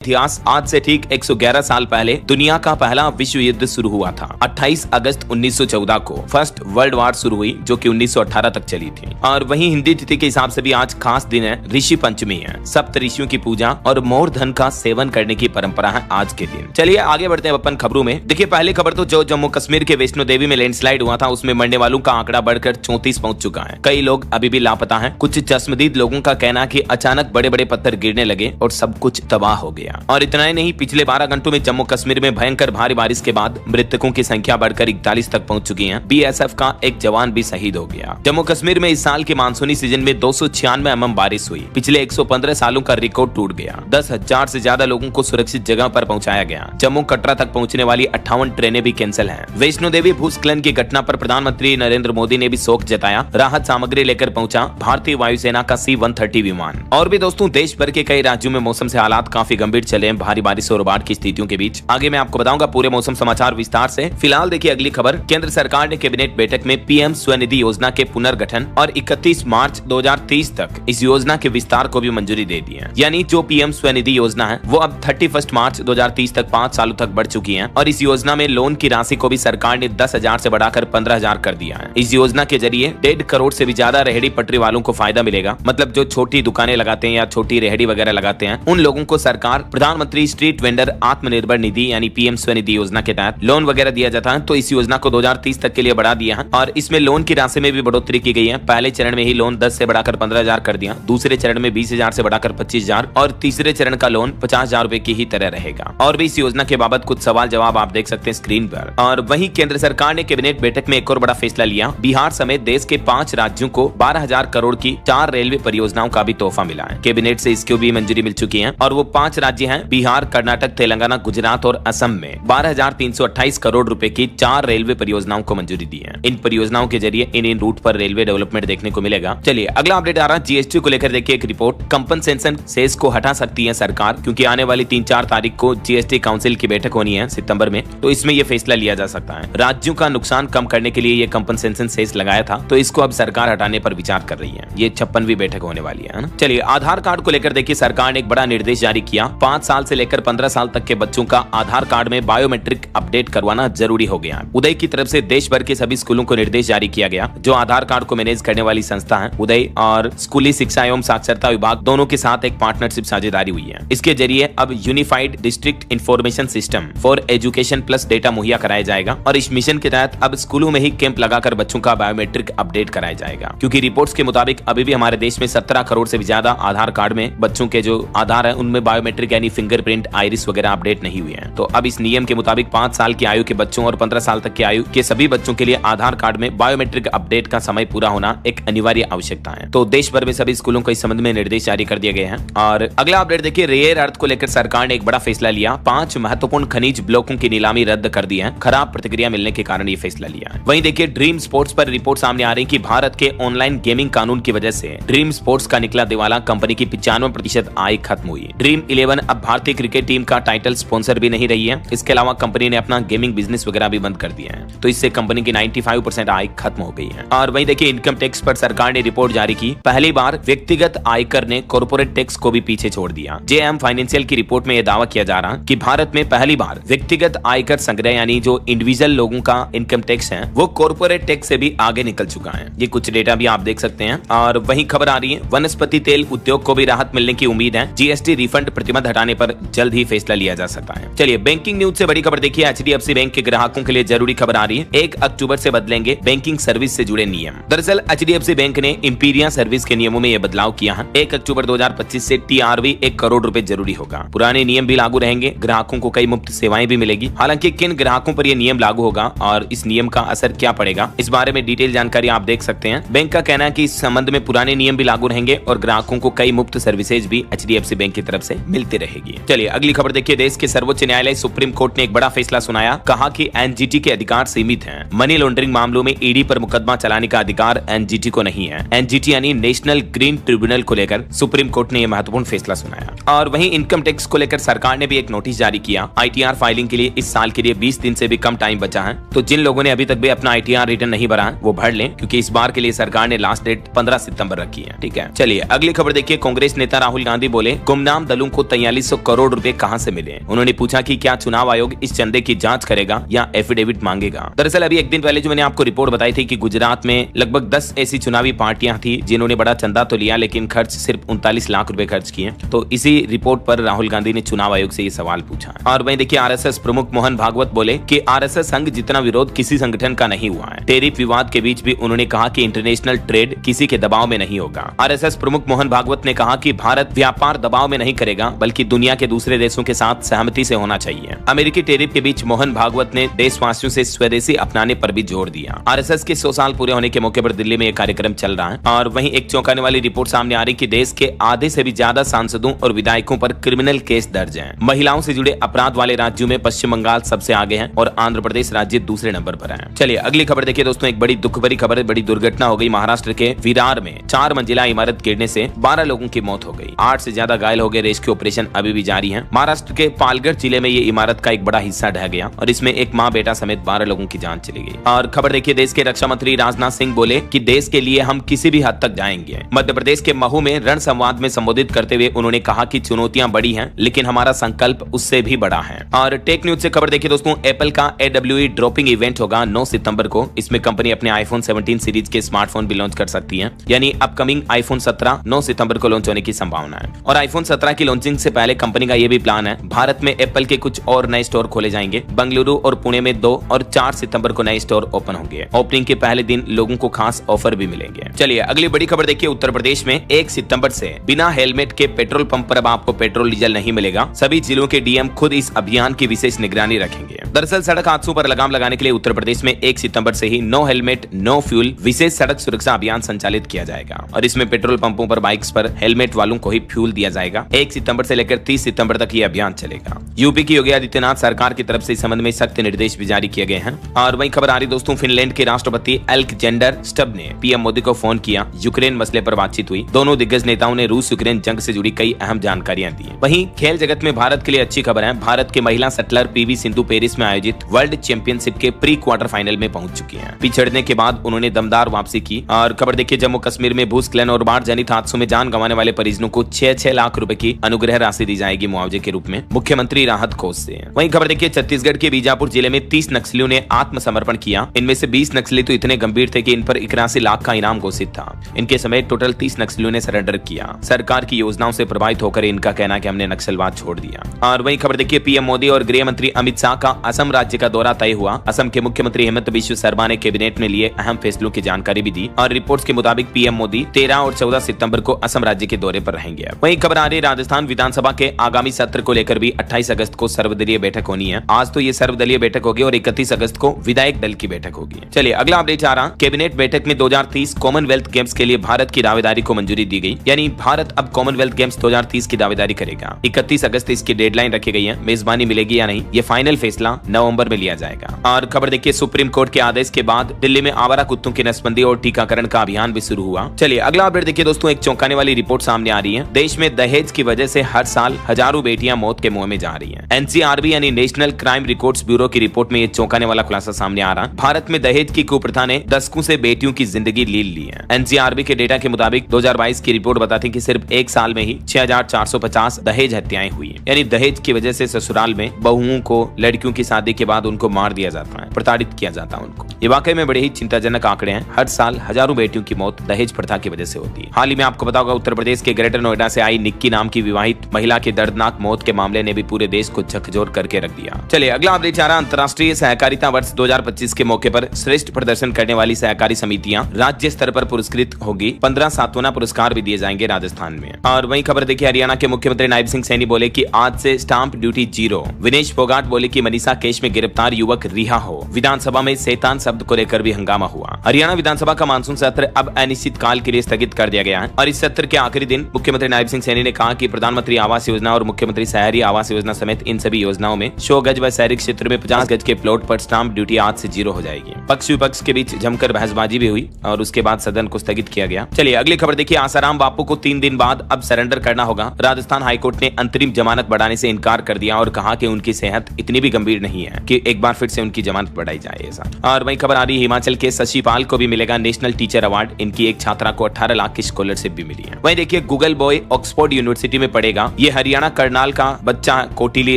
इतिहास आज से ठीक 111 साल पहले दुनिया का पहला विश्व युद्ध शुरू हुआ था। 28 अगस्त 1914 को फर्स्ट वर्ल्ड वॉर शुरू हुई, जो कि 1918 तक चली थी। और वहीं हिंदी तिथि के हिसाब से भी आज खास दिन है, ऋषि पंचमी है। सप्त ऋषियों की पूजा और मोर धन का सेवन करने की परंपरा है आज के दिन। चलिए आगे बढ़ते हैं अपन खबरों में। देखिए पहली खबर तो जो जम्मू कश्मीर के वैष्णो देवी में लैंडस्लाइड हुआ था, उसमें मरने वालों का आंकड़ा बढ़कर 34 पहुंच चुका है। कई लोग अभी भी लापता हैं। कुछ चश्मदीद लोगों का कहना है कि अचानक बड़े बड़े पत्थर गिरने लगे और सब कुछ तबाह हो गया। और इतना ही नहीं, पिछले 12 घंटों में जम्मू कश्मीर में भयंकर भारी बारिश के बाद मृतकों की संख्या बढ़कर 41 तक पहुंच चुकी है। बीएसएफ का एक जवान भी शहीद हो गया। जम्मू कश्मीर में इस साल के मानसूनी सीजन में 296 mm बारिश हुई। पिछले 115 सालों का रिकॉर्ड टूट गया। 10,000 से ज्यादा लोगों को सुरक्षित जगह पर पहुंचाया गया। जम्मू कटरा तक पहुंचने वाली 58 ट्रेनें भी कैंसिल हैं। वैष्णो देवी भूस्खलन की घटना पर प्रधानमंत्री नरेंद्र मोदी ने भी शोक जताया। राहत सामग्री लेकर पहुंचा भारतीय वायुसेना का C-130 विमान। और भी दोस्तों, देश भर के कई राज्यों में मौसम से हालात काफी गंभीर चले हैं, भारी बारिश और बाढ़ की स्थितियों के बीच। आगे मैं आपको बताऊंगा पूरे मौसम समाचार विस्तार से। फिलहाल देखिए अगली खबर। केंद्र सरकार ने कैबिनेट बैठक में पीएम स्वनिधि योजना के पुनर्गठन और 31 मार्च 2030 तक इस योजना के विस्तार को भी मंजूरी दे दी है। यानी जो पीएम स्वनिधि योजना है वो अब 31 मार्च 2030 तक 5 सालों तक बढ़ चुकी है। और इस योजना में लोन की राशि को भी सरकार ने 10,000 से बढ़ाकर 15,000 कर दिया है। इस योजना के जरिए 1.5 करोड़ से भी ज्यादा रेहड़ी पटरी वालों को फायदा मिलेगा। मतलब जो छोटी दुकानें लगाते हैं या छोटी रेहड़ी वगैरह लगाते हैं, उन लोगों को सरकार प्रधानमंत्री स्ट्रीट वेंडर आत्मनिर्भर निधि यानी पीएम स्वनिधि योजना के तहत लोन वगैरह दिया जाता है। तो इस योजना को 2030 तक के लिए बढ़ा दिया है। और इसमें लोन की राशि में भी बढ़ोतरी की गई है। पहले चरण में ही लोन 10 से बढ़ाकर 15,000 कर दिया। दूसरे चरण में 20,000 से बढ़ाकर 25,000 और तीसरे चरण का लोन 50,000 रुपए की ही तरह रहेगा। और भी इस योजना के बाबत कुछ सवाल जवाब आप देख सकते हैं स्क्रीन पर। और वहीं केंद्र सरकार ने कैबिनेट बैठक में एक और बड़ा फैसला लिया। बिहार समेत देश के 5 राज्यों को 12,000 करोड़ की 4 रेलवे परियोजनाओं का भी तोहफा मिला है। कैबिनेट से इसको भी मंजूरी मिल चुकी है। और वो 5 राज्य हैं बिहार, कर्नाटक, तेलंगाना, गुजरात और असम में 12,328 करोड़ रुपए की 4 रेलवे परियोजनाओं को मंजूरी दी है। इन परियोजनाओं के जरिए इन रूट पर रेलवे डेवलपमेंट देखने को मिलेगा। चलिए अगला अपडेट आ रहा है जीएसटी को लेकर। देखिए एक रिपोर्ट। कंपनसेशन सेस को हटा सकती है सरकार, क्योंकि आने वाली 3-4 तारीख को जीएसटी काउंसिल की बैठक होनी है सितंबर में। तो इसमें यह फैसला लिया जा सकता है। राज्यों का नुकसान कम करने के लिए ये कंपनसेशन सेस लगाया था, तो इसको अब सरकार हटाने पर विचार कर रही है। ये 56वीं बैठक होने वाली है ना। चलिए आधार कार्ड को लेकर देखिए सरकार ने एक बड़ा निर्देश जारी किया। 5 साल से लेकर 15 साल तक के बच्चों का आधार कार्ड में बायोमेट्रिक अपडेट करवाना जरूरी हो गया। उदय की तरफ से देश भर के सभी स्कूलों को निर्देश जारी किया गया। जो आधार कार्ड को मैनेज करने वाली संस्था है, उदय और स्कूली शिक्षा एवं साक्षरता विभाग दोनों के साथ एक पार्टनरशिप साझेदारी हुई है। इसके जरिए अब unified district information system for education plus data मुहैया कराया जाएगा। और इस मिशन के तहत अब स्कूलों में ही कैंप लगाकर बच्चों का बायोमेट्रिक अपडेट कराया जाएगा। क्योंकि रिपोर्ट्स के मुताबिक अभी भी हमारे देश में 17 करोड़ से भी ज्यादा आधार कार्ड में बच्चों के जो आधार है उनमें बायोमेट्रिक यानी फिंगरप्रिंट, आइरिस वगैरह अपडेट नहीं हुए हैं। तो अब इस नियम के मुताबिक 5 साल की आयु के बच्चों और 15 साल तक की आयु के सभी बच्चों के लिए आधार कार्ड में बायोमेट्रिक अपडेट का समय पूरा होना एक अनिवार्य आवश्यकता है। तो देश भर में सभी स्कूलों को इस संबंध में निर्देश जारी कर दिए गए हैं। और अगला अपडेट देखिए, रेयर अर्थ को लेकर सरकार ने एक बड़ा फैसला लिया। 5 महत्वपूर्ण खनिज ब्लॉकों की नीलामी रद्द कर दी है। खराब प्रतिक्रिया मिलने के कारण ये फैसला लिया है। वहीं देखिए ड्रीम स्पोर्ट्स पर रिपोर्ट सामने आ रही कि भारत के ऑनलाइन गेमिंग कानून की वजह से ड्रीम स्पोर्ट्स का निकला दिवाला। कंपनी की 95% आय खत्म हुई। ड्रीम 11 अब भारतीय क्रिकेट टीम का टाइटल स्पॉन्सर भी नहीं रही है। इसके अलावा कंपनी ने अपना गेमिंग बिजनेस वगैरह भी बंद कर दिया है। तो इससे कंपनी की 95% आय खत्म हो गई है। और वहीं देखिए इनकम टैक्स पर सरकार ने रिपोर्ट जारी की। पहली बार व्यक्तिगत आयकर ने कॉर्पोरेट टैक्स को भी पीछे छोड़ दिया। जेएम फाइनेंशियल की रिपोर्ट में यह दावा किया जा रहा कि भारत में पहली बार व्यक्तिगत आयकर संग्रह यानी जो इंडिविजुअल लोगों का इनकम टैक्स है वो कॉर्पोरेट टैक्स से भी आगे निकल चुका है। ये कुछ डेटा भी आप देख सकते हैं। और वहीं खबर आ रही है वनस्पति तेल उद्योग को भी राहत मिलने की उम्मीद है। जीएसटी रिफंड प्रतिबंध हटाने पर जल्द ही फैसला लिया जा सकता है। चलिए बैंकिंग न्यूज से बड़ी खबर देखिए। एचडीएफसी बैंक के ग्राहकों के लिए जरूरी खबर आ रही है। 1 अक्टूबर से बदलेंगे बैंकिंग सर्विस से जुड़े नियम। दरअसल एचडीएफसी बैंक ने इंपीरिया सर्विस के नियमों में यह बदलाव किया है। 1 अक्टूबर 2025 से टीआरवी 1 करोड़ रुपए जरूरी होगा। पुराने नियम भी लागू रहेंगे। ग्राहकों को कई मुफ्त सेवाएं भी मिलेगी। हालांकि किन ग्राहकों पर यह नियम लागू होगा और इस नियम का असर क्या पड़ेगा, इस बारे में डिटेल जानकारी आप देख सकते हैं। बैंक का कहना है कि इस संबंध में पुराने नियम भी लागू रहेंगे और ग्राहकों को कई मुफ्त सर्विसेज भी एचडीएफसी बैंक की तरफ से मिलती रहेगी। चलिए अगली खबर देखिए। देश के सर्वोच्च न्यायालय सुप्रीम कोर्ट ने एक बड़ा फैसला सुनाया। कहा कि एनजीटी के अधिकार सीमित हैं। मनी लॉन्ड्रिंग मामलों में ईडी पर मुकदमा चलाने का अधिकार एनजीटी को नहीं है। एनजीटी यानी नेशनल ग्रीन ट्रिब्यूनल को लेकर सुप्रीम कोर्ट ने यह महत्वपूर्ण फैसला सुनाया। और वहीं इनकम टैक्स को लेकर सरकार ने भी एक नोटिस जारी किया। आईटीआर फाइलिंग के लिए इस साल के लिए 20 दिन से भी कम टाइम बचा है। तो जिन लोगों ने अभी तक भी अपना आईटीआर रिटर्न नहीं भरा है वो भर लें, क्योंकि इस बार के लिए सरकार ने लास्ट डेट 15 सितंबर रखी है। ठीक है, चलिए अगली खबर देखिए। कांग्रेस नेता राहुल गांधी बोले गुमनाम दलों को तैयारी 4200 करोड़ रुपए कहां से मिले। उन्होंने पूछा कि क्या चुनाव आयोग इस चंदे की जांच करेगा या एफिडेविट मांगेगा। दरअसल अभी एक दिन पहले जो मैंने आपको रिपोर्ट बताई थी कि गुजरात में लगभग 10 ऐसी चुनावी पार्टियां थी जिन्होंने बड़ा चंदा तो लिया लेकिन खर्च सिर्फ 39 लाख रुपए खर्च किए। तो इसी रिपोर्ट पर राहुल गांधी ने चुनाव आयोग से ये सवाल पूछा। और वहीं देखिए आरएसएस प्रमुख मोहन भागवत बोले कि आरएसएस संघ जितना विरोध किसी संगठन का नहीं हुआ है। टेरिफ विवाद के बीच भी उन्होंने कहा कि इंटरनेशनल ट्रेड किसी के दबाव में नहीं होगा। आरएसएस प्रमुख मोहन भागवत ने कहा कि भारत व्यापार दबाव में नहीं करेगा बल्कि दुनिया के दूसरे देशों के साथ सहमति से होना चाहिए। अमेरिकी टेरिफ के बीच मोहन भागवत ने देशवासियों से स्वदेशी अपनाने पर भी जोर दिया। आरएसएस के 100 साल पूरे होने के मौके पर दिल्ली में एक कार्यक्रम चल रहा है और वहीं एक चौंकाने वाली रिपोर्ट सामने आ रही कि देश के आधे से भी ज्यादा सांसदों और विधायकों पर क्रिमिनल केस दर्ज हैं। महिलाओं से जुड़े अपराध वाले राज्यों में पश्चिम बंगाल सबसे आगे है और आंध्र प्रदेश राज्य दूसरे नंबर पर है। चलिए अगली खबर देखिए दोस्तों, एक बड़ी दुख भरी खबर है। बड़ी दुर्घटना हो गई महाराष्ट्र के विरार में। 4 मंजिला इमारत गिरने से 12 लोगों की मौत हो गई। 8 से ज्यादा घायल हो गए। रेस्क्यू ऑपरेशन अभी भी जारी है। महाराष्ट्र के पालगढ़ जिले में ये इमारत का एक बड़ा हिस्सा ढह गया और इसमें एक माँ बेटा समेत 12 लोगों की जान चली गई। और खबर देखिए, देश के रक्षा मंत्री राजनाथ सिंह बोले कि देश के लिए हम किसी भी हद तक जाएंगे। मध्य प्रदेश के महू में रण संवाद में संबोधित करते हुए उन्होंने कहा कि चुनौतियां बड़ी हैं लेकिन हमारा संकल्प उससे भी बड़ा है। और टेक न्यूज से खबर देखिए दोस्तों, एप्पल का AWE ड्रॉपिंग इवेंट होगा 9 सितंबर को। इसमें कंपनी अपने आईफोन 17 सीरीज के स्मार्टफोन भी लॉन्च कर सकती है। यानी अपकमिंग आईफोन 17 9 सितंबर को लॉन्च होने की संभावना है। और आईफोन 17 की लॉन्चिंग से पहले कंपनी का यह भी प्लान है, भारत में एप्पल के कुछ और नए स्टोर खोले जाएंगे। बंगलुरु और पुणे में 2 और 4 सितंबर को नए स्टोर ओपन होंगे। ओपनिंग के पहले दिन लोगों को खास ऑफर भी मिलेंगे। चलिए अगली बड़ी खबर देखिए, उत्तर प्रदेश में 1 सितंबर से बिना हेलमेट के पेट्रोल पंप पर अब आपको पेट्रोल डीजल नहीं मिलेगा। सभी जिलों के डीएम खुद इस अभियान की विशेष निगरानी रखेंगे। दरअसल सड़क हादसों पर लगाम लगाने के लिए उत्तर प्रदेश में 1 सितंबर से ही नो हेलमेट नो फ्यूल विशेष सड़क सुरक्षा अभियान संचालित किया जाएगा और इसमें पेट्रोल पंपों पर बाइक्स पर हेलमेट वालों को ही फ्यूल दिया जाएगा। 1 सितंबर से लेकर 30 सितंबर तक ये अभियान चलेगा। यूपी की योगी आदित्यनाथ सरकार की तरफ से इस संबंध में सख्त निर्देश भी जारी किए गए हैं। और वहीं खबर आ रही दोस्तों, फिनलैंड के राष्ट्रपति एलेक्जेंडर स्टब ने पीएम मोदी को फोन किया। यूक्रेन मसले पर बातचीत हुई। दोनों दिग्गज नेताओं ने रूस यूक्रेन जंग से जुड़ी कई अहम जानकारियां दी। वहीं खेल जगत में भारत के लिए अच्छी खबर है। भारत के महिला शटलर पीवी सिंधु पेरिस में आयोजित वर्ल्ड चैंपियनशिप के प्री क्वार्टर फाइनल में पहुंच चुकी हैं। पिछड़ने के बाद उन्होंने दमदार वापसी की। और खबर देखिए, जम्मू कश्मीर में भूस्खलन और बाढ़ जनित हादसों में जान गंवाने वाले परिजनों को 6-6 लाख रुपए की अनुग्रह राशि दी जाएगी मुआवजे के रूप में मुख्यमंत्री राहत कोष से। वहीं खबर देखिए, छत्तीसगढ़ के बीजापुर जिले में 30 नक्सलियों ने आत्मसमर्पण किया। इनमें से 20 नक्सली तो इतने गंभीर थे कि इन पर 81 लाख का इनाम घोषित था। इनके समेत टोटल 30 नक्सलियों ने सरेंडर किया। सरकार की योजनाओं से प्रभावित होकर इनका कहना है कि हमने नक्सलवाद छोड़ दिया। और वहीं खबर देखिए, पीएम मोदी और गृह मंत्री अमित शाह का असम राज्य का दौरा तय हुआ। असम के मुख्यमंत्री हेमंत बिश्व शर्मा ने कैबिनेट में लिए अहम फैसलों की जानकारी भी दी। और रिपोर्ट्स के मुताबिक पीएम मोदी 13 और 14 सितंबर को असम राज्य के दौरे पर रहेंगे। वहीं खबर आ रही, राजस्थान विधानसभा के आगामी सत्र को लेकर भी 28 अगस्त को सर्वदलीय बैठक होनी है। आज तो ये सर्वदलीय बैठक होगी और 31 अगस्त को विधायक दल की बैठक होगी। चलिए अगला अपडेट आ रहा, कैबिनेट बैठक में 2030 कॉमनवेल्थ गेम्स के लिए भारत की दावेदारी को मंजूरी दी गई। यानी भारत अब कॉमनवेल्थ गेम्स 2030 की दावेदारी करेगा। 31 अगस्त इसकी डेडलाइन रखी गई है। मेजबानी मिलेगी या नहीं, ये फाइनल फैसला नवंबर में लिया जाएगा। और खबर देखिए, सुप्रीम कोर्ट के आदेश के बाद दिल्ली में आवारा कुत्तों की नसबंदी और टीकाकरण का अभियान भी शुरू हुआ। चलिए अगला अपडेट देखिए दोस्तों, एक चौंकाने वाली रिपोर्ट सामने आ रही है। देश में दहेज की वजह से हर साल हजारों बेटियां मौत के मुंह में जा रही हैं। एनसीआरबी यानी नेशनल क्राइम रिकॉर्ड्स ब्यूरो की रिपोर्ट में ये चौंकाने वाला खुलासा सामने आ रहा है। भारत में दहेज की कुप्रथा ने दशकों से बेटियों की जिंदगी लील ली है। एनसीआरबी के डेटा के मुताबिक 2022 की रिपोर्ट बताती है कि सिर्फ एक साल में ही 6450 दहेज हत्याएं हुई हैं। यानी दहेज की वजह से ससुराल में बहुओं को लड़कियों की शादी के बाद उनको मार दिया जाता है, प्रताड़ित किया जाता है उनको। ये वाकई में बड़े ही चिंताजनक आंकड़े हैं। हर साल हजारों बेटियों की मौत दहेज प्रथा की वजह से होती है। हाल ही में आपको पता होगा, उत्तर प्रदेश के ग्रेटर नोएडा से आई निक्की नाम की विवाहित महिला की दर्दनाक मौत के मामले ने भी पूरे देश को झकझोर करके रख दिया। चलिए अगला अपडेट आ रहा, अंतर्राष्ट्रीय सहकारिता वर्ष 2025 के मौके पर श्रेष्ठ प्रदर्शन करने वाली सहकारी समितियां राज्य स्तर पर पुरस्कृत होगी। 15 सांत्वना पुरस्कार भी दिए जाएंगे राजस्थान में। और वहीं खबर देखिए, हरियाणा के मुख्यमंत्री नायब सिंह सैनी बोले कि आज से स्टाम्प ड्यूटी 0। विनेश फोगाट बोले कि मनीषा केस में गिरफ्तार युवक रिहा हो। विधानसभा में शैतान शब्द को लेकर भी हंगामा हुआ। हरियाणा विधानसभा का मानसून सत्र अब अनिश्चित काल के लिए स्थगित कर दिया गया है। और इस सत्र के आखिरी दिन मुख्यमंत्री नायब सिंह सैनी ने कहा कि प्रधानमंत्री आवास योजना और मुख्यमंत्री शहरी आवास योजना समेत इन सभी योजनाओं में 100 गज व शहरी क्षेत्र में 50 गज के प्लॉट पर स्टाम्प ड्यूटी आज से 0 हो जाएगी। पक्ष विपक्ष के बीच जमकर बहसबाजी भी हुई और उसके बाद सदन को स्थगित किया गया। चलिए अगली खबर देखिए, आसाराम बापू को 3 दिन बाद अब सरेंडर करना होगा। राजस्थान हाईकोर्ट ने अंतरिम जमानत बढ़ाने से इनकार कर दिया और कहा कि उनकी सेहत इतनी भी गंभीर नहीं नहीं है कि एक बार फिर से उनकी जमानत बढ़ाई जाए ऐसा। और वही खबर आ रही है हिमाचल के शशिपाल को भी मिलेगा नेशनल टीचर अवार्ड। इनकी एक छात्रा को 18 लाख की स्कॉलरशिप भी मिली है। वही देखिए गूगल बॉय ऑक्सफोर्ड यूनिवर्सिटी में पढ़ेगा। ये हरियाणा करनाल का बच्चा कोटिली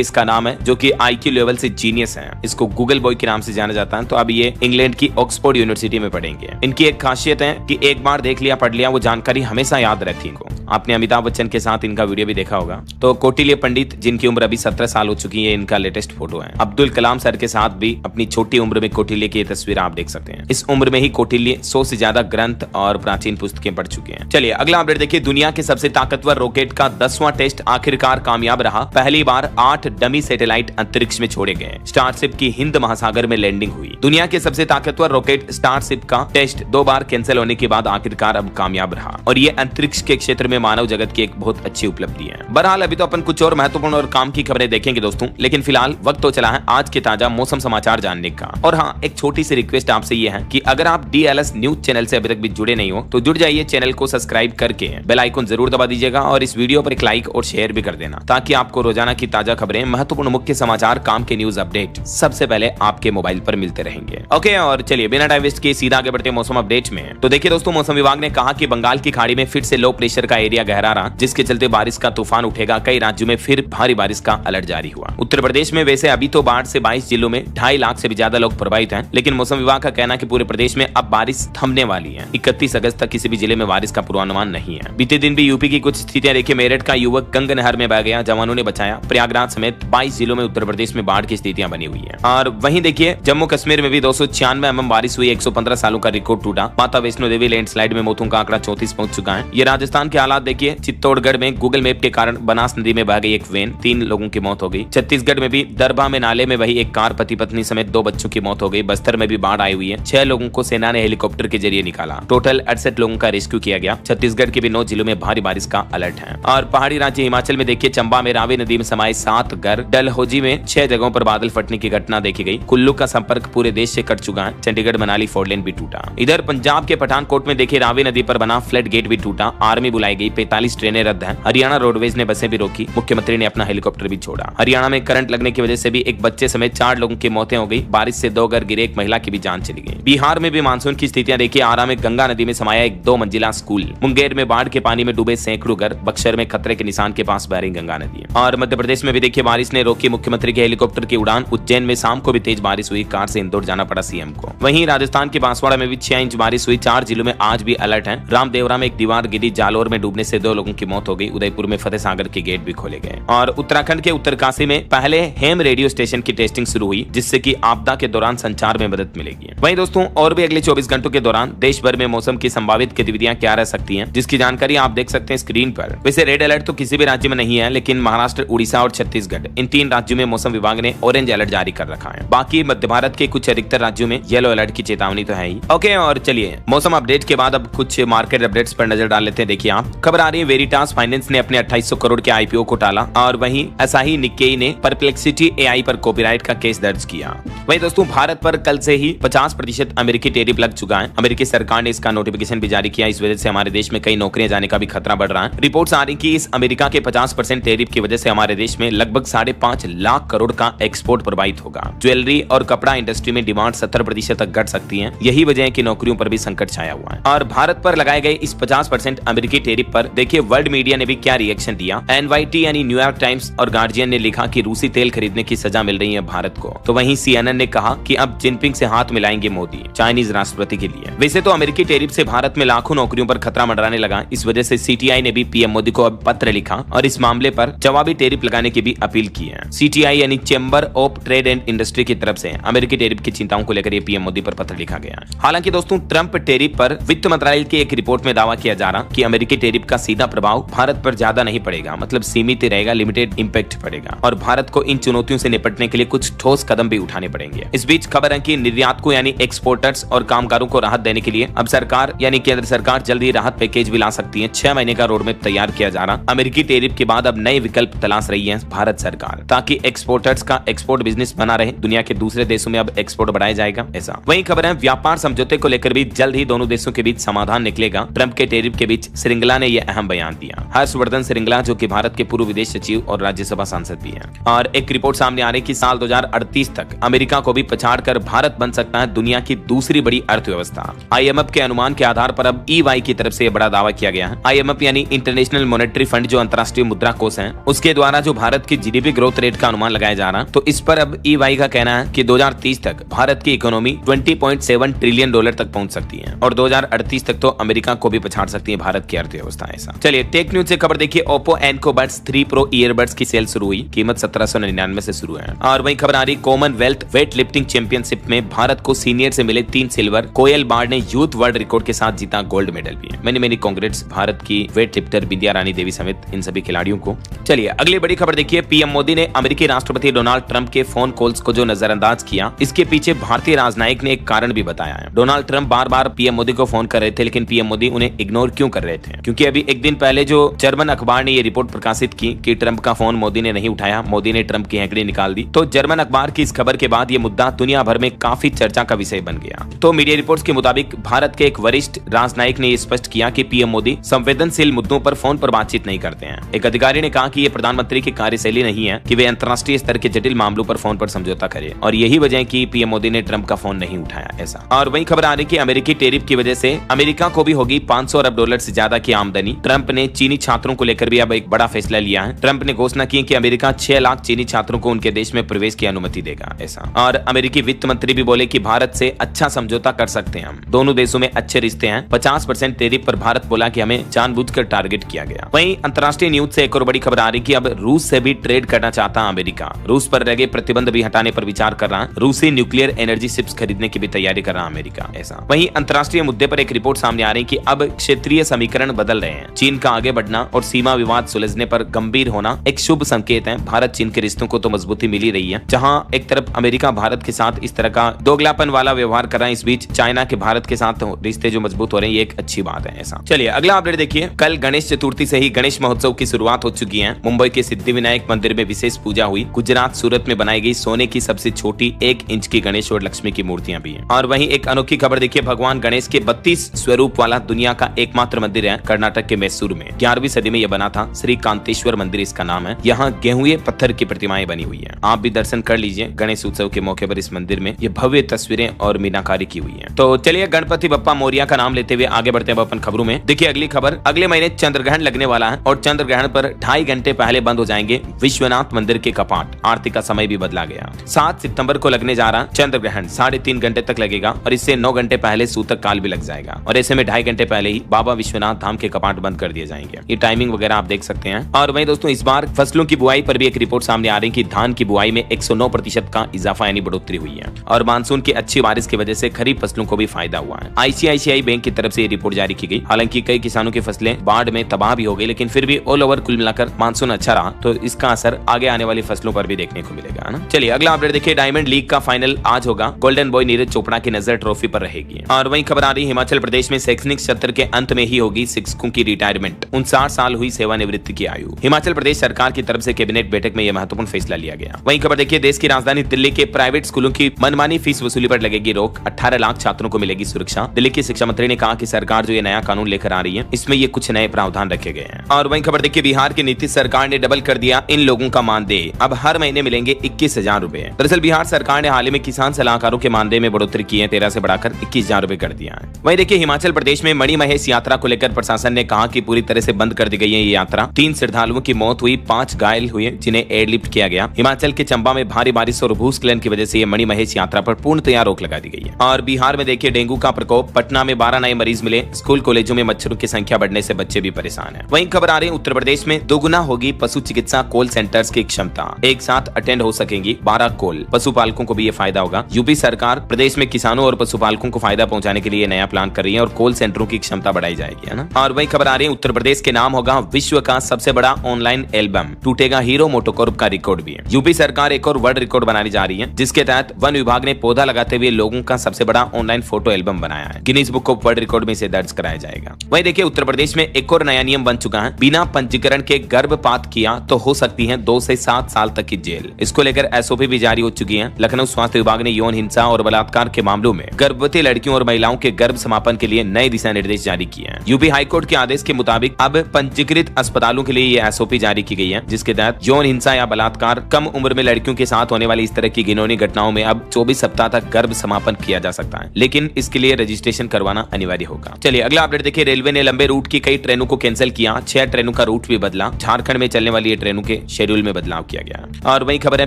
इसका नाम है, जो कि IQ लेवल से जीनियस है। इसको गूगल बॉय के नाम से जाना जाता है। तो अब ये इंग्लैंड की ऑक्सफोर्ड यूनिवर्सिटी में पढ़ेंगे। इनकी एक खासियत है कि एक बार देख लिया पढ़ लिया वो जानकारी हमेशा याद रहती है इनको। आपने अमिताभ बच्चन के साथ इनका वीडियो भी देखा होगा। तो कौटिल्य पंडित जिनकी उम्र अभी 17 साल हो चुकी है, इनका लेटेस्ट फोटो है। अब्दुल कलाम सर के साथ भी अपनी छोटी उम्र में कौटिल्य की तस्वीर आप देख सकते हैं। इस उम्र में ही कौटिल्य 100 से ज्यादा ग्रंथ और प्राचीन पुस्तकें पढ़ चुके हैं। चलिए अगला अपडेट देखिए। दुनिया के सबसे ताकतवर रॉकेट का 10वां टेस्ट आखिरकार कामयाब रहा। पहली बार 8 डमी सैटेलाइट अंतरिक्ष में छोड़े गए। स्टारशिप की हिंद महासागर में लैंडिंग हुई। दुनिया के सबसे ताकतवर रॉकेट स्टारशिप का टेस्ट 2 बार कैंसिल होने के बाद आखिरकार अब कामयाब रहा और ये अंतरिक्ष के क्षेत्र में मानव जगत की एक बहुत अच्छी उपलब्धि है। बहरहाल अभी तो अपन कुछ और महत्वपूर्ण और काम की खबरें देखेंगे दोस्तों, लेकिन फिलहाल वक्त तो चला है आज के ताजा मौसम समाचार जानने का। और हाँ, एक छोटी सी रिक्वेस्ट आपसे ये है कि अगर आप DLS न्यूज चैनल से अभी तक भी जुड़े नहीं हो तो जुड़ जाइए, चैनल को सब्सक्राइब करके बेल आइकन जरूर दबा दीजिएगा और इस वीडियो पर एक लाइक और शेयर भी कर देना, ताकि आपको रोजाना की ताजा खबरें, महत्वपूर्ण मुख्य समाचार, काम के न्यूज अपडेट सबसे पहले आपके मोबाइल पर मिलते रहेंगे। ओके, और चलिए बिना टाइम वेस्ट किए सीधा आगे बढ़ते हैं मौसम अपडेट में। तो देखिए दोस्तों, मौसम विभाग ने कहा कि बंगाल की खाड़ी में फिर से लो प्रेशर का एरिया गहरा रहा, जिसके चलते बारिश का तूफान उठेगा। कई राज्यों में फिर भारी बारिश का अलर्ट जारी हुआ। उत्तर प्रदेश में वैसे अभी तो बाढ़ से 22 जिलों में 2.5 लाख से भी ज्यादा लोग प्रभावित हैं, लेकिन मौसम विभाग का कहना है कि पूरे प्रदेश में अब बारिश थमने वाली है। 31 अगस्त तक किसी भी जिले में बारिश का पूर्वानुमान नहीं है। बीते दिन भी यूपी की कुछ स्थितियां देखिए। मेरठ का युवक गंग नहर में बह गया, जवानों ने बचाया। प्रयागराज समेत 22 जिलों में उत्तर प्रदेश में बाढ़ की स्थितियां बनी हुई है। और वहीं देखिए जम्मू कश्मीर में भी 296 mm बारिश हुई। 115 सालों का रिकॉर्ड टूटा। माता वैष्णो देवी लैंडस्लाइड में मौतों का आंकड़ा 34 पहुंच चुका है। ये राजस्थान के हालात देखिए। चित्तौड़गढ़ में गूगल मैप के कारण बनास नदी में बह गई एक वैन, 3 लोगों की मौत हो गई। छत्तीसगढ़ में भी दरबा में नाले में वही एक कार, पति पत्नी समेत 2 बच्चों की मौत हो गई। बस्तर में भी बाढ़ आई हुई है। 6 लोगों को सेना ने हेलीकॉप्टर के जरिए निकाला। टोटल 68 लोगों का रेस्क्यू किया गया। छत्तीसगढ़ के भी 9 जिलों में भारी बारिश का अलर्ट है। और पहाड़ी राज्य हिमाचल में देखिए, चंबा में रावी नदी में समाये 7 घर, डलहौजी में 6 जगहों पर बादल फटने की घटना देखी गई। कुल्लू का संपर्क पूरे देश से कट चुका है। चंडीगढ़ मनाली फोरलेन भी टूटा। इधर पंजाब के पठानकोट में देखिए रावी नदी पर बना फ्लड गेट भी टूटा। आर्मी बुलाई गई। 45 ट्रेनें रद्द हैं। हरियाणा रोडवेज ने बसें भी रोकी। मुख्यमंत्री ने अपना हेलीकॉप्टर भी छोड़ा। हरियाणा में करंट लगने की वजह से भी एक बच्चे समेत 4 लोगों की मौतें हो गई। बारिश से 2 घर गिरे, एक महिला की भी जान चली गई। बिहार में भी मानसून की स्थितियां देखिए। आरा में गंगा नदी में समाया एक 2 मंजिला स्कूल। मुंगेर में बाढ़ के पानी में डूबे सैकड़ों घर। बक्सर में खतरे के निशान के पास बह रही गंगा नदी। और मध्य प्रदेश में भी देखिए बारिश ने रोकी मुख्यमंत्री के हेलीकॉप्टर की उड़ान। उज्जैन में शाम को भी तेज बारिश हुई। कार से इंदौर जाना पड़ा सीएम को। वहीं राजस्थान के बांसवाड़ा में भी 6 इंच बारिश हुई। 4 जिलों में आज भी अलर्ट है। रामदेवरा में एक दीवार गिरी। जालोर में डूबने से 2 लोगों की मौत हो गई। उदयपुर में फतेह सागर के गेट भी खोले गए। और उत्तराखंड के उत्तरकाशी में पहले हेम रेडियो स्टेशन की टेस्टिंग शुरू हुई, जिससे कि आपदा के दौरान संचार में मदद मिलेगी। वहीं दोस्तों और भी अगले 24 घंटों के दौरान देश भर में मौसम की संभावित गतिविधियां क्या रह सकती हैं, जिसकी जानकारी आप देख सकते हैं स्क्रीन पर। वैसे रेड अलर्ट तो किसी भी राज्य में नहीं है, लेकिन महाराष्ट्र, उड़ीसा और छत्तीसगढ़, इन 3 राज्यों में मौसम विभाग ने ऑरेंज अलर्ट जारी कर रखा है। बाकी मध्य भारत के कुछ अधिकतर राज्यों में येलो अलर्ट की चेतावनी तो है ही। ओके, और चलिए मौसम अपडेट के बाद अब कुछ मार्केट अपडेट्स पर नजर डाल लेते हैं। देखिए आप, खबर आ रही है वेरिटास फाइनेंस ने अपने 2800 करोड़ के IPO को टाला। और वहीं ऐसा ही निक्केई ने परप्लेक्सिटी AI पर कॉपीराइट का केस दर्ज किया। वहीं दोस्तों भारत पर कल से ही 50% अमेरिकी टैरिफ लग चुका है। अमेरिकी सरकार ने इसका नोटिफिकेशन भी जारी किया। इस वजह से हमारे देश में कई नौकरियां जाने का भी खतरा बढ़ रहा है। रिपोर्ट्स आ रही कि इस अमेरिका के 50% टैरिफ की वजह से हमारे देश में लगभग 5.5 लाख करोड़ का एक्सपोर्ट प्रभावित होगा। ज्वेलरी और कपड़ा इंडस्ट्री में डिमांड 70% तक घट सकती है। यही वजह है कि नौकरियों पर भी संकट छाया हुआ है। और भारत पर लगाए गए इस 50% अमेरिकी टैरिफ पर देखिए वर्ल्ड मीडिया ने भी क्या रिएक्शन दिया। NYT यानी न्यूयॉर्क टाइम्स और गार्जियन ने लिखा कि रूसी तेल खरीदने की सजा मिल रही है भारत को। तो वहीं CNN ने कहा कि अब जिनपिंग से हाथ मिलाएंगे मोदी चाइनीज राष्ट्रपति के लिए। वैसे तो अमेरिकी टैरिफ से भारत में लाखों नौकरियों पर खतरा मंडराने लगा। इस वजह से CTI ने भी PM मोदी को अब पत्र लिखा और इस मामले पर जवाबी टैरिफ लगाने की भी अपील की है। CTI यानी chamber of trade and industry की तरफ से अमेरिकी टैरिफ की चिंताओं को लेकर PM मोदी पर पत्र लिखा गया। हालांकि दोस्तों ट्रंप टैरिफ पर वित्त मंत्रालय की एक रिपोर्ट में दावा किया जा रहा कि अमेरिकी टैरिफ का सीधा प्रभाव भारत पर ज्यादा नहीं पड़ेगा, मतलब सीमित ही रहेगा, लिमिटेड इंपैक्ट पड़ेगा और भारत को इन चुनौतियों से निपटने के लिए कुछ ठोस कदम भी उठाने पड़ेंगे। इस बीच खबर है कि निर्यातकों यानी एक्सपोर्टर्स और कामगारों को राहत देने के लिए अब सरकार यानी केंद्र सरकार जल्द ही राहत पैकेज भी ला सकती है। 6 महीने का रोडमैप तैयार किया जा रहा। अमेरिकी टैरिफ के बाद अब नए विकल्प तलाश रही है भारत सरकार, ताकि एक्सपोर्टर्स का एक्सपोर्ट बिजनेस बना रहे। दुनिया के दूसरे देशों में अब एक्सपोर्ट बढ़ाया जाएगा ऐसा। वही खबर है व्यापार समझौते को लेकर भी जल्द ही दोनों देशों के बीच समाधान निकलेगा। ट्रंप के टैरिफ के बीच श्रृंगला ने यह अहम बयान दिया। हर्षवर्धन श्रृंगला जो कि भारत के पूर्व विदेश सचिव और राज्यसभा सांसद भी हैं। और एक रिपोर्ट सामने आ रही कि कि साल 2038 तक अमेरिका को भी पछाड़कर भारत बन सकता है दुनिया की दूसरी बड़ी अर्थव्यवस्था। IMF के अनुमान के आधार पर अब EY की तरफ से बड़ा दावा किया गया है। IMF यानी इंटरनेशनल मॉनेटरी फंड, जो अंतर्राष्ट्रीय मुद्रा कोष है, उसके द्वारा जो भारत की GDP ग्रोथ रेट का अनुमान लगाया जा रहा है, तो इस पर अब EY का कहना है कि 2030 तक भारत की इकोनॉमी $20.7 ट्रिलियन तक पहुंच सकती है और 2038 तक तो अमेरिका को भी पछाड़ सकती है भारत की अर्थव्यवस्था। ऐसा चलिए टेक न्यूज से खबर देखिए। Oppo Enco Buds 3 Pro earbuds की सेल शुरू हुई, कीमत 1799 से शुरू है। और वहीं खबर आ रही कॉमनवेल्थ वेट लिफ्टिंग चैंपियनशिप में भारत को सीनियर से मिले 3 सिल्वर। कोयल बाढ़ ने यूथ वर्ल्ड रिकॉर्ड के साथ जीता गोल्ड मेडल भी। मेनी कांग्रेट्स भारत की वेट लिफ्टर विद्या रानी देवी समेत इन सभी खिलाड़ियों को। चलिए अगली बड़ी खबर देखिए। पीएम मोदी ने अमेरिकी राष्ट्रपति डोनाल्ड ट्रंप के फोन कॉल्स को जो नजरअंदाज किया, इसके पीछे भारतीय राजनयिक ने एक कारण भी बताया है। डोनाल्ड ट्रंप बार-बार पीएम मोदी को फोन कर रहे थे, लेकिन पीएम मोदी उन्हें इग्नोर क्यों कर रहे थे? क्योंकि अभी एक दिन पहले जो जर्मन अखबार ने ये रिपोर्ट प्रकाशित की कि ट्रंप का फोन मोदी ने नहीं उठाया, मोदी ने ट्रंप की हैंकड़ी निकाल दी। तो जर्मन अखबार की इस खबर के बाद ये मुद्दा दुनिया भर में काफी चर्चा का विषय बन गया। तो मीडिया रिपोर्ट्स के मुताबिक भारत के एक वरिष्ठ राजनयिक ने स्पष्ट किया कि पीएम मोदी संवेदनशील मुद्दों पर फोन पर बातचीत नहीं करते हैं। एक अधिकारी ने कहा कि ये प्रधानमंत्री की कार्यशैली नहीं है कि वे अंतर्राष्ट्रीय स्तर के जटिल मामलों पर फोन पर समझौता करें, और यही वजह है कि पीएम मोदी ने ट्रंप का फोन नहीं उठाया। ऐसा और वहीं खबर आ रही कि अमेरिकी टैरिफ की वजह से अमेरिका को भी होगी $500 अरब से ज्यादा की आमदनी। ट्रंप ने चीनी छात्रों को लेकर भी अब एक बड़ा फैसला लिया है। ट्रंप ने घोषणा की कि अमेरिका 6 लाख चीनी छात्रों को उनके देश में प्रवेश की अनुमति देगा। ऐसा और अमेरिकी वित्त मंत्री भी बोले कि भारत से अच्छा समझौता कर सकते हैं हम, दोनों देशों में अच्छे रिश्ते हैं। 50% टैरिफ पर भारत बोला कि हमें जानबूझकर टारगेट किया गया। वहीं अंतर्राष्ट्रीय न्यूज से एक और बड़ी खबर आ रही कि अब रूस से भी ट्रेड करना चाहता है अमेरिका। रूस पर लगे प्रतिबंध भी हटाने पर विचार कर रहा है। रूसी न्यूक्लियर एनर्जी शिप्स खरीदने की भी तैयारी कर रहा है अमेरिका। ऐसा वहीं अंतर्राष्ट्रीय मुद्दे पर एक रिपोर्ट सामने आ रही कि अब क्षेत्रीय समीकरण बदल रहे हैं। चीन का आगे बढ़ना और सीमा विवाद सुलझने पर गंभीर होना एक शुभ संकेत है। भारत चीन के रिश्तों को तो मजबूती मिल ही रही है। जहां एक तरफ अमेरिका भारत के साथ इस तरह का दोगलापन वाला व्यवहार कर रहा है, इस बीच चाइना के भारत के साथ रिश्ते जो मजबूत हो रहे हैं, ये एक अच्छी बात है। ऐसा चलिए अगला अपडेट देखिए। कल गणेश चतुर्थी से ही गणेश महोत्सव की शुरुआत हो चुकी है। मुंबई के सिद्धिविनायक मंदिर में विशेष पूजा हुई। गुजरात सूरत में बनाई गई सोने की सबसे छोटी 1 इंच की गणेश और लक्ष्मी की मूर्तियां भी हैं। और वहीं एक अनोखी खबर देखिए। भगवान गणेश के 32 स्वरूप वाला दुनिया का एकमात्र मंदिर है कर्नाटक के मैसूर में। 11वीं सदी में यह बना था। श्री कांतेश्वर मंदिर इसका नाम है। यहाँ गेहुए पत्थर की प्रतिमाएं बनी हुई है। आप भी दर्शन कर लीजिए। गणेश उत्सव के मौके पर इस मंदिर में ये भव्य तस्वीरें और मीनाकारी की हुई है। तो चलिए गणपति बप्पा मोरिया का नाम लेते हुए आगे बढ़ते हैं अपन खबरों में। देखिए अगली खबर, अगले महीने चंद्रग्रहण लगने वाला है और चंद्रग्रहण पर 2.5 घंटे पहले बंद हो जाएंगे विश्वनाथ मंदिर के कपाट। आरती का समय भी बदला गया। 7 सितंबर को लगने जा रहा चंद्रग्रहण 3.5 घंटे तक लगेगा और इससे 9 घंटे पहले सूतक काल भी लग जाएगा और ऐसे में 2.5 घंटे पहले ही बाबा विश्वनाथ धाम के कपाट बंद कर दिए जाएंगे। ये टाइमिंग वगैरह आप देख सकते हैं। और वहीं दोस्तों इस बार फसलों की बुआई पर भी एक रिपोर्ट सामने आ रही है कि धान की बुआई में 109% का इजाफा यानी बढ़ोतरी हुई है और मानसून की अच्छी बारिश की वजह से खरीफ फसलों को भी फायदा हुआ है। ICICI बैंक की तरफ से ये रिपोर्ट जारी की गई। हालांकि कई किसानों की फसलें बाढ़ में तबाह भी हो गई, लेकिन फिर भी ऑल ओवर कुल मिलाकर मानसून अच्छा रहा, तो इसका असर आगे आने वाली फसलों पर भी देखने को मिलेगा ना। चलिए अगला अपडेट देखिए। डायमंड लीग का फाइनल आज होगा। गोल्डन बॉय नीरज चोपड़ा की नजर ट्रॉफी पर रहेगी। और वहीं खबर आ रही हिमाचल प्रदेश में शैक्षणिक सत्र के अंत में ही होगी शिक्षकों की रिटायरमेंट। 59 साल हुई सेवानिवृत्ति की आयु। हिमाचल प्रदेश सरकार की तरफ से कैबिनेट बैठक में यह महत्वपूर्ण फैसला लिया गया। वहीं खबर देखिए। देश की राजधानी दिल्ली के प्राइवेट स्कूलों की मनमानी फीस वसूली पर लगेगी रोक। 18 लाख छात्रों को मिलेगी सुरक्षा। दिल्ली की शिक्षा मंत्री ने कहा कि सरकार जो ये नया कानून लेकर आ रही है, इसमें ये कुछ नए प्रावधान रखे गए हैं। और वहीं खबर देखिए। बिहार की नीतीश सरकार ने डबल कर दिया इन लोगों का मानदेय। अब हर महीने मिलेंगे 21,000 रुपए। दरअसल बिहार सरकार ने हाल ही में किसान सलाहकारों के मानदेय में बढ़ोतरी की है। 13 से बढ़ाकर 21,000 रुपए कर दिया है। वहीं देखिए हिमाचल प्रदेश में मणिमहेश यात्रा को लेकर प्रशासन ने कहा कि पूरी तरह से बंद कर दी गई है ये यात्रा। 3 श्रद्धालुओं की मौत हुई, 5 घायल हुए जिन्हें एयरलिफ्ट किया गया। हिमाचल के चंबा में भारी बारिश और भूस्खलन की वजह से ये मणिमहेश यात्रा पर पूर्णतया रोक लगा दी गई है। और बिहार में देखिए डेंगू का प्रकोप। पटना में 12 नए मरीज मिले। स्कूल कॉलेजों में मच्छरों की संख्या बढ़ने से बच्चे भी परेशान हैं। वहीं खबर आ रही है उत्तर प्रदेश में दोगुना होगी पशु चिकित्सा कॉल सेंटर्स की क्षमता। एक साथ अटेंड हो सकेंगी 12 कॉल। पशुपालकों को भी ये फायदा होगा। यूपी सरकार प्रदेश में किसानों और पशुपालकों को फायदा पहुंचाने के लिए नया प्लान कर रही है और कॉल सेंटरों की क्षमता बढ़ाई जाएगी, है ना। और वही खबर आ रही है उत्तर प्रदेश के नाम होगा विश्व का सबसे बड़ा ऑनलाइन एल्बम। टूटेगा हीरो मोटोकॉर्प का रिकॉर्ड भी है। यूपी सरकार एक और वर्ल्ड रिकॉर्ड बनाने जा रही है, जिसके तहत वन विभाग ने पौधा लगाते हुए लोगों का सबसे बड़ा ऑनलाइन फोटो एल्बम बनाया है। Guinness book of world record में इसे दर्ज कराया जाएगा। वही देखिए उत्तर प्रदेश में एक और नया नियम बन चुका है। बिना पंजीकरण के गर्भपात किया तो हो सकती है 2 से 7 साल तक की जेल। इसको लेकर SOP भी जारी हो चुकी है। लखनऊ स्वास्थ्य विभाग ने यौन हिंसा और बलात्कार के मामलों में गर्भवती लड़कियों और महिलाओं के गर्भ समापन के लिए नए दिशा निर्देश जारी किए हैं। यूपी हाईकोर्ट के आदेश के मुताबिक अब पंजीकृत अस्पतालों के लिए ये SOP जारी की गई है, जिसके तहत यौन हिंसा या बलात्कार कम उम्र में लड़कियों के साथ होने वाली इस तरह की घिनौनी घटनाओं में अब 24 सप्ताह तक गर्भ समापन किया जा सकता है, लेकिन इसके लिए रजिस्ट्रेशन करवाना अनिवार्य होगा। चलिए अगला अपडेट देखिए। रेलवे ने लंबे रूट की कई ट्रेनों को कैंसिल किया, 6 ट्रेनों का रूट भी बदला। झारखंड में चलने वाली ये ट्रेनों के शेड्यूल में बदलाव किया गया। और वही खबर है,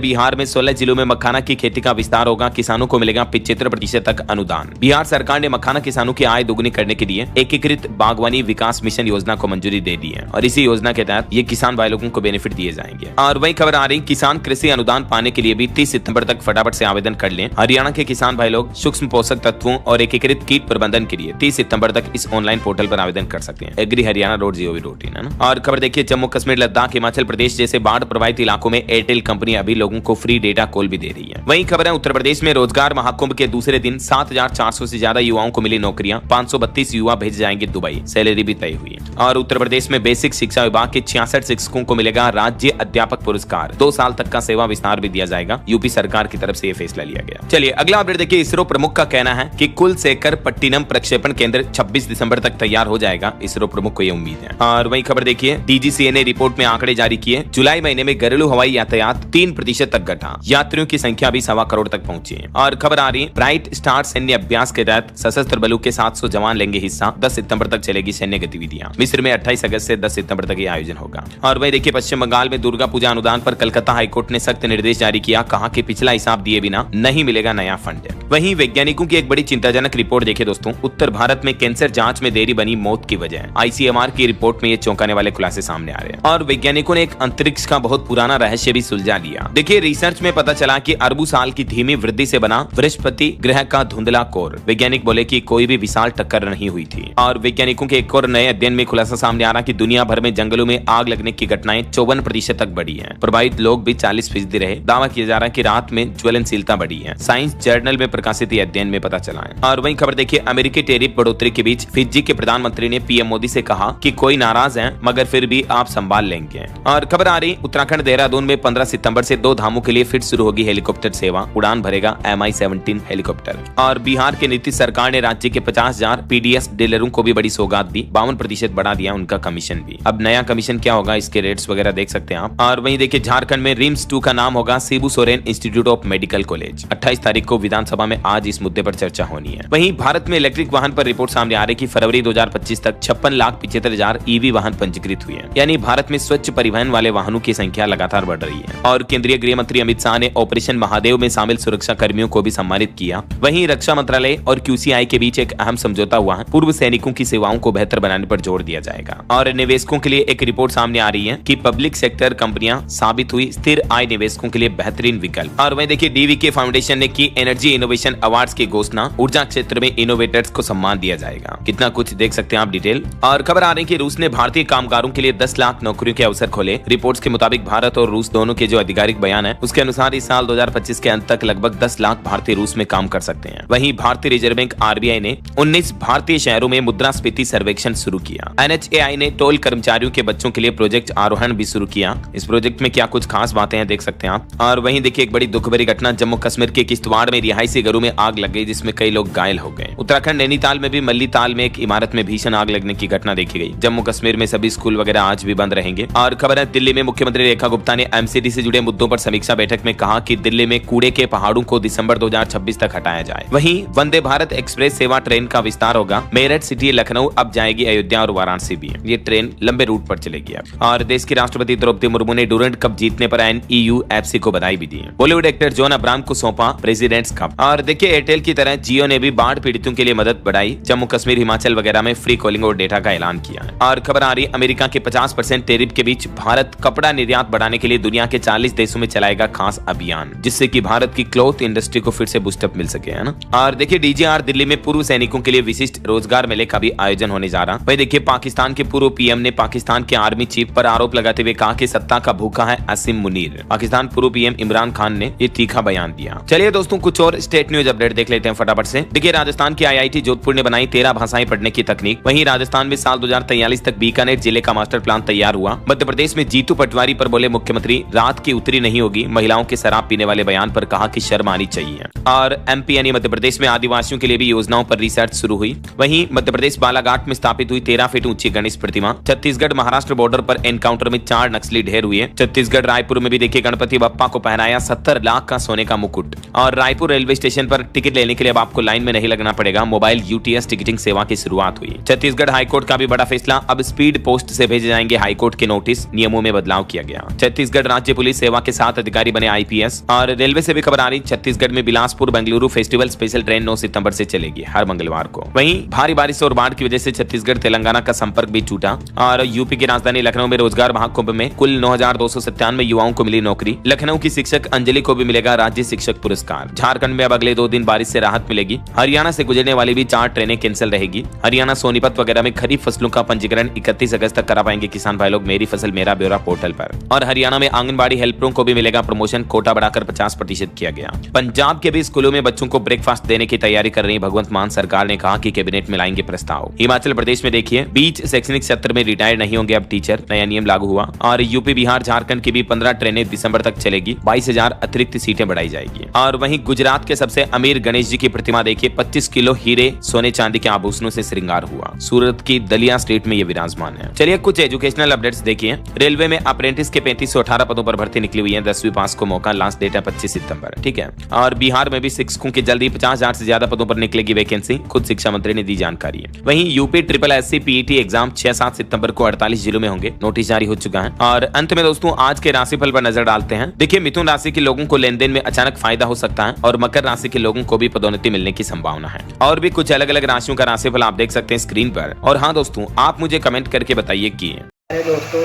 बिहार में 16 जिलों में मखाना की खेती का विस्तार होगा, किसानों को मिलेगा 75% तक अनुदान। बिहार सरकार ने मखाना किसानों की आय दोगुनी करने के लिए एकीकृत बागवानी विकास मिशन योजना को मंजूरी दे दी है और इसी योजना के तहत ये किसान भाई लोगों को बेनिफिट दिए जाएंगे। और वही खबर आ रही, किसान कृषि अनुदान पाने के लिए भी 30 सितंबर तक फटाफट से आवेदन कर लें। हरियाणा के किसान भाई लोग सूक्ष्म पोषक तत्वों और एकीकृत कीट प्रबंधन के लिए 30 सितंबर तक इस ऑनलाइन पोर्टल पर आवेदन कर सकते हैं। agriharyana.gov.in है ना। और खबर देखिए, जम्मू कश्मीर, लद्दाख, हिमाचल प्रदेश जैसे बाढ़ प्रभावित इलाकों में एयरटेल कंपनी अभी लोगों को फ्री डेटा कॉल भी दे रही है। वही खबर है, उत्तर प्रदेश में रोजगार महाकुंभ के दूसरे दिन 7400 से ज्यादा युवाओं को मिली नौकरियां, 532 युवा भेज जाएंगे दुबई, सैलरी भी तय हुई है। और उत्तर प्रदेश में बेसिक शिक्षा विभाग के 66 शिक्षकों को मिलेगा राज्य अध्यापक पुरस्कार, 2 साल तक का सेवा विस्तार भी दिया जाएगा। यूपी सरकार की तरफ से यह फैसला लिया गया। चलिए अगला अपडेट देखिए। इसरो प्रमुख का कहना है कि कुलशेखर पट्टिनम प्रक्षेपण केंद्र 26 दिसंबर तक तैयार हो जाएगा, इसरो प्रमुख को यह उम्मीद है। और वही खबर देखिए, डीजीसीए ने रिपोर्ट में आंकड़े जारी किए, जुलाई महीने में घरेलू हवाई यातायात 3% तक घटा, यात्रियों की संख्या भी 1.25 करोड़ तक पहुंची है। और खबर आ रही है, ब्राइट स्टार सैन्य अभ्यास के तहत सशस्त्र बलों के 700 जवान लेंगे हिस्सा, 10 सितंबर तक चलेगी सैन्य गतिविधियां। मिस्र में 28 अगस्त से 10 सितंबर तक यह आयोजन होगा। और वही देखिए, पश्चिम बंगाल में दुर्गा पूजा अनुदान पर कलकत्ता हाईकोर्ट ने सख्त निर्देश जारी किया, कहा कि पिछला हिसाब दिए बिना नहीं मिलेगा नया फंड। वहीं वैज्ञानिकों की एक बड़ी चिंताजनक रिपोर्ट देखिए दोस्तों, उत्तर भारत में कैंसर जांच में देरी बनी मौत की वजह। आईसीएमआर की रिपोर्ट में ये चौंकाने वाले खुलासे सामने आ रहे हैं। और वैज्ञानिकों ने एक अंतरिक्ष का बहुत पुराना रहस्य भी सुलझा लिया। देखिए, रिसर्च में पता चला कि अरबों साल की धीमी वृद्धि से बना बृहस्पति ग्रह का धुंधला कोर, वैज्ञानिक बोले कि कोई भी विशाल टक्कर नहीं हुई थी। और वैज्ञानिकों के एक और नए अध्ययन में खुलासा सामने आ रहा कि दुनिया भर में जंगलों में आग लगने की घटनाएं 54% तक बढ़ी है, प्रभावित लोग भी 40% रहे। दावा किया जा रहा है कि रात में ज्वलनशीलता बढ़ी है, साइंस जर्नल में प्रकाशित अध्ययन में पता चला है। और वहीं खबर देखिए, अमेरिकी टैरिफ बढ़ोतरी के बीच फिजी के प्रधानमंत्री ने पीएम मोदी से कहा कि कोई नाराज है मगर फिर भी आप संभाल लेंगे। और खबर आ रही, उत्तराखंड देहरादून में 15 सितंबर से 2 धामों के लिए फिर शुरू होगी हेलीकॉप्टर सेवा, उड़ान भरेगा MI-17 हेलीकॉप्टर। और बिहार के नीतीश सरकार ने राज्य के 50,000 पीडीएस डीलरों को भी बड़ी सौगात दी, 52% बढ़ा दिया उनका कमीशन भी। अब नया कमीशन क्या होगा, इसके रेट्स वगैरह देख सकते हैं आप। और वहीं देखिए, झारखंड में रिम्स 2 का नाम होगा Shibu Soren institute of medical college. 28 तारीख को विधानसभा में आज इस मुद्दे पर चर्चा होनी है। वहीं भारत में इलेक्ट्रिक वाहन पर रिपोर्ट सामने आ रही कि फरवरी 2025 तक 56,75,000 ईवी वाहन पंजीकृत हुए हैं, यानी भारत में स्वच्छ परिवहन वाले वाहनों की संख्या लगातार बढ़ रही है। और केंद्रीय गृह मंत्री अमित शाह ने ऑपरेशन महादेव में शामिल सुरक्षा कर्मियों को भी सम्मानित किया। वहीं रक्षा मंत्रालय और QCI के बीच एक अहम समझौता हुआ है, पूर्व सैनिकों की सेवाओं को बेहतर बनाने पर जोर दिया जाएगा। और निवेशकों के लिए एक रिपोर्ट सामने आ रही है कि पब्लिक सेक्टर कंपनियां साबित हुई स्थिर आय निवेशकों के लिए बेहतरीन विकल्प। और वहीं देखिए, DVK फाउंडेशन ने की एनर्जी इनोवेशन अवार्ड्स की घोषणा, ऊर्जा क्षेत्र में इनोवेटर्स को सम्मान दिया जाएगा। कितना कुछ देख सकते हैं आप डिटेल। और खबर आ रही है कि रूस ने भारतीय कामगारों के लिए 10 लाख नौकरियों के अवसर खोले। रिपोर्ट्स के मुताबिक भारत और रूस दोनों के जो आधिकारिक बयान है उसके अनुसार इस साल 2025 के अंत तक लगभग 10 लाख भारतीय रूस में काम कर सकते हैं। वहीं भारतीय रिजर्व बैंक RBI ने 19 भारतीय शहरों में मुद्रास्फीति सर्वेक्षण शुरू किया। NHAI ने टोल कर्मचारियों के बच्चों के लिए प्रोजेक्ट आरोहण भी शुरू किया। इस प्रोजेक्ट में क्या कुछ खास बातें हैं देख सकते हैं आप। और वहीं देखिए, एक बड़ी दुख भरी घटना, जम्मू कश्मीर के किश्तवाड़ में रिहायशी घरों में आग लग गई, जिसमें कई लोग घायल हो गए। उत्तराखंड नैनीताल में भी मल्लीताल में एक इमारत में भीषण आग लगने की घटना देखी गई। जम्मू कश्मीर में सभी स्कूल वगैरह आज भी बंद रहेंगे। और खबर है, दिल्ली में मुख्यमंत्री रेखा गुप्ता ने MCD से जुड़े मुद्दों पर समीक्षा बैठक में कहा कि दिल्ली में कूड़े के पहाड़ों को दिसंबर 2026 तक हटाया जाए। वहीं वंदे भारत एक्सप्रेस सेवा ट्रेन का विस्तार होगा, मेरठ सिटी लखनऊ अब जाएगी अयोध्या और वाराणसी भी। ये ट्रेन लंबे रूट पर चलेगी अब। और देश की राष्ट्रपति द्रौपदी मुर्मू ने डुरंड कप जीतने पर NEUFC को बधाई भी दी। बॉलीवुड एक्टर जॉन अब्राहम को सौंपा प्रेसिडेंट्स कप। और देखिए, एयरटेल की तरह जियो ने भी बाढ़ पीड़ितों के लिए मदद बढ़ाई, जम्मू कश्मीर हिमाचल वगैरह में फ्री कॉलिंग और डेटा का ऐलान किया है। और खबर आ रही, अमेरिका के 50% टैरिफ के बीच भारत कपड़ा निर्यात बढ़ाने के लिए दुनिया के 40 देशों में चलाएगा खास अभियान, जिससे कि भारत की क्लॉथ इंडस्ट्री को फिर से बूस्टअप मिल सके, है ना। और देखिए, DGR दिल्ली में पूर्व सैनिकों के लिए विशिष्ट रोजगार मेले का भी आयोजन होने जा रहा। वही देखिए, पाकिस्तान के पूर्व PM ने पाकिस्तान के आर्मी चीफ पर आरोप लगाते हुए कहा कि सत्ता का भूखा है असीम मुनीर। पाकिस्तान पूर्व PM इमरान खान ने ये तीखा बयान दिया। चलिए दोस्तों, कुछ और स्टेट न्यूज अपडेट देख लेते हैं फटाफट से। देखिए, राजस्थान की IIT जोधपुर ने बनाई 13 भाषाएं पढ़ने की तकनीक। वहीं राजस्थान में साल 2043 तक बीकानेर जिले का मास्टर प्लान तैयार हुआ। मध्य प्रदेश में जीतू पटवारी पर बोले मुख्यमंत्री, रात की उतरी नहीं होगी, महिलाओं के शराब पीने वाले बयान पर कहा कि शर्म आनी चाहिए। और MP यानी मध्य प्रदेश में आदिवासियों के लिए भी योजनाओं पर रिसर्च शुरू हुई। वहीं मध्य प्रदेश बालाघाट में स्थापित हुई 13 फीट ऊंची गणेश प्रतिमा। छत्तीसगढ़ महाराष्ट्र बॉर्डर पर एनकाउंटर में 4 नक्सली ढेर हुए। छत्तीसगढ़ रायपुर में भी देखिए, गणपति गणपति बप्पा को पहनाया 70 लाख का सोने का मुकुट। और रायपुर रेलवे स्टेशन पर टिकट लेने के लिए अब आपको लाइन में नहीं लगना पड़ेगा, मोबाइल यूटीएस टिकटिंग सेवा की शुरुआत हुई। छत्तीसगढ़ हाईकोर्ट का भी बड़ा फैसला, अब स्पीड पोस्ट से भेजे जाएंगे हाईकोर्ट के नोटिस, नियमों में बदलाव किया गया। छत्तीसगढ़ राज्य पुलिस सेवा के 7 अधिकारी बने आईपीएस। और रेलवे से भी खबर आ रही, छत्तीसगढ़ में Bilaspur Bengaluru festival special train 9 सितंबर से चलेगी हर मंगलवार को। वहीं भारी बारिश और बाढ़ की वजह से छत्तीसगढ़ तेलंगाना का संपर्क भी टूटा। और यूपी की राजधानी लखनऊ में रोजगार महाकुंभ में कुल 9,297 युवाओं को मिली नौकरी। लखनऊ की शिक्षक अंजलि को भी मिलेगा राज्य शिक्षक पुरस्कार। झारखंड में अब अगले 2 दिन बारिश से राहत मिलेगी। हरियाणा से गुजरने वाली भी 4 ट्रेनें कैंसिल रहेगी। हरियाणा सोनीपत वगैरह में खरीफ फसलों का पंजीकरण 31 अगस्त तक करा पाएंगे किसान भाई लोग मेरी फसल मेरा ब्यौरा पोर्टल पर। और हरियाणा में आंगनबाड़ी हेल्परों को भी मिलेगा प्रमोशन, कोटा बढ़ाकर 50% किया गया। पंजाब के भी स्कूलों में बच्चों को ब्रेकफास्ट देने की तैयारी कर रही भगवंत मान सरकार ने कहा कि कैबिनेट में लाएंगे प्रस्ताव। हिमाचल प्रदेश में देखिए, बीच शैक्षणिक सत्र में रिटायर नहीं होंगे अब टीचर, नया नियम लागू हुआ। और यूपी बिहार झारखंड की भी 15 ट्रेनें दिसंबर तक चलेगी, 22,000 अतिरिक्त सीटें बढ़ाई जाएगी। और वहीं गुजरात के सबसे अमीर गणेश जी की प्रतिमा देखिए, 25 किलो हीरे सोने चांदी के आभूषणों से श्रृंगार हुआ। सूरत की दलिया स्ट्रीट में ये विराजमान है। चलिए कुछ एजुकेशनल अपडेट्स देखिए। रेलवे में अप्रेंटिस के 3518 पदों पर भर्ती निकली हुई है। 10वीं पास को मौका, लास्ट डेट है 25 सितंबर। ठीक है। और बिहार में भी शिक्षकों की जल्दी 50,000 से ज्यादा पदों पर निकलेगी वैकेंसी, खुद शिक्षा मंत्री ने दी जानकारी है। वहीं यूपी SSSC पीईटी एग्जाम 6-7 सितंबर को 48 जिलों में होंगे, नोटिस जारी हो चुका है। और अंत में दोस्तों आज के राशिफल पर नजर डालते हैं। देखिए, मिथुन राशि के लोगों को लेन देन में अचानक फायदा हो सकता है और मकर राशि के लोगों को भी पदोन्नति मिलने की संभावना है। और भी कुछ अलग अलग राशियों का राशिफल आप देख सकते हैं स्क्रीन पर। और हाँ दोस्तों, आप मुझे कमेंट करके बताइए कि अरे दोस्तों,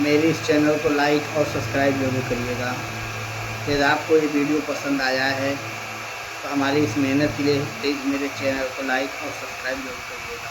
मेरे इस चैनल को लाइक और सब्सक्राइब जरूर करिएगा। यदि आपको ये वीडियो पसंद आया है तो हमारी इस मेहनत के लिए प्लीज़ मेरे चैनल को लाइक और सब्सक्राइब जरूर करिएगा।